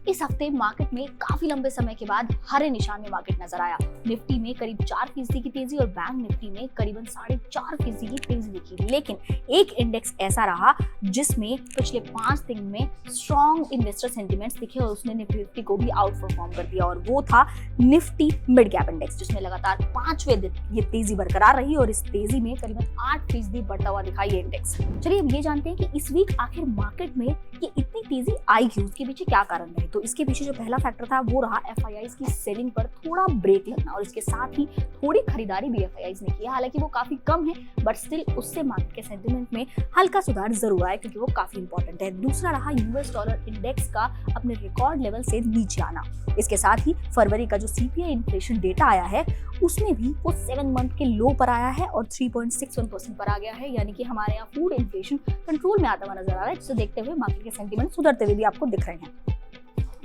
इस हफ्ते मार्केट में काफी लंबे समय के बाद हरे निशान में मार्केट नजर आया। निफ्टी में करीब 4% की तेजी और बैंक निफ्टी में करीबन 4.5% की तेजी दिखी। लेकिन एक इंडेक्स ऐसा रहा जिसमें पिछले 5 दिन में स्ट्रॉन्ग इन्वेस्टर सेंटिमेंट्स दिखे और उसने निफ्टी को भी आउट परफॉर्म कर दिया, और वो था निफ्टी मिड कैप इंडेक्स, जिसमें लगातार 5वें दिन ये तेजी बरकरार रही और इस तेजी में करीबन 8% बढ़ता हुआ दिखा ये इंडेक्स। चलिए अब ये जानते हैं कि इस वीक आखिर मार्केट में ये इतनी तेजी आई क्यों, उसके पीछे क्या कारण रहे। तो इसके पीछे जो पहला फैक्टर था वो रहा एफआईआईज की सेलिंग पर थोड़ा ब्रेक लगना, और इसके साथ ही थोड़ी खरीदारी भी एफआईआईज ने की। हालांकि वो काफी कम है, बट स्टिल उससे मार्केट के सेंटिमेंट में हल्का सुधार जरूर आया, क्योंकि वो काफी इंपॉर्टेंट है। दूसरा रहा यूएस डॉलर इंडेक्स का अपने रिकॉर्ड लेवल से नीचे आना। इसके साथ ही फरवरी का जो सीपीआई इन्फ्लेशन डेटा आया है उसमें भी वो 7 मंथ के लो पर आया है और 3.61% पर आ गया है। यानी कि हमारे यहाँ फूड इन्फ्लेशन कंट्रोल में आता हुआ नजर आ रहा है, जिसे देखते हुए मार्केट के सेंटीमेंट सुधरते हुए भी आपको दिख रहे हैं।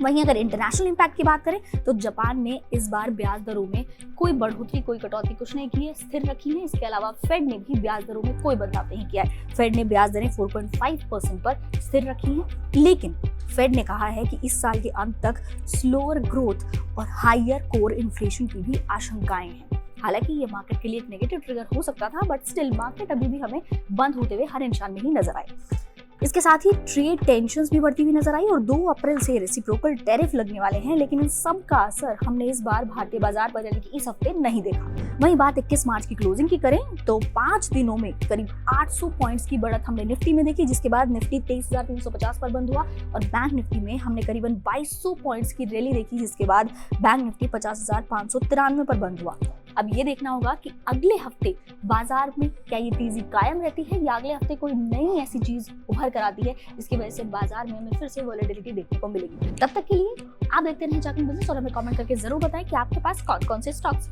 वहीं अगर इंटरनेशनल इंपैक्ट की बात करें तो जापान ने इस बार ब्याज दरों में कोई बढ़ोतरी, कोई कटौती कुछ नहीं की है, स्थिर रखी है। इसके अलावा फेड ने भी ब्याज दरों में कोई बदलाव नहीं किया है। फेड ने ब्याज दरें 4.5% पर स्थिर रखी हैं, लेकिन फेड ने कहा है कि इस साल के अंत तक स्लोअर ग्रोथ और हायर कोर इन्फ्लेशन की भी आशंकाएं हैं। हालांकि ये मार्केट के लिए एक नेगेटिव ट्रिगर हो सकता था, बट स्टिल मार्केट अभी भी हमें बंद होते हुए हरे निशान में ही नजर आए। इसके साथ ही ट्रेड टेंशंस भी बढ़ती हुई नजर आई और 2 अप्रैल से रेसिप्रोकल टैरिफ लगने वाले हैं, लेकिन इन सब का असर हमने इस बार भारतीय बाजार पर यानी कि इस हफ्ते नहीं देखा। वहीं बात 21 मार्च की क्लोजिंग की करें तो 5 दिनों में करीब 800 पॉइंट्स की बढ़त हमने निफ्टी में देखी, जिसके बाद निफ्टी 23,350 पर बंद हुआ, और बैंक निफ्टी में हमने करीबन 2200 पॉइंट्स की रैली देखी, जिसके बाद बैंक निफ्टी 50,593 पर बंद हुआ। अब ये देखना होगा कि अगले हफ्ते बाजार में क्या ये तेजी कायम रहती है या अगले हफ्ते कोई नई ऐसी चीज उभर कर आती है जिसकी वजह से बाजार में हमें फिर से वॉलेटिलिटी देखने को मिलेगी। तब तक के लिए आप देखते रहें जाकिन बिजनेस और हमें कमेंट करके जरूर बताएं कि आपके पास कौन कौन से स्टॉक्स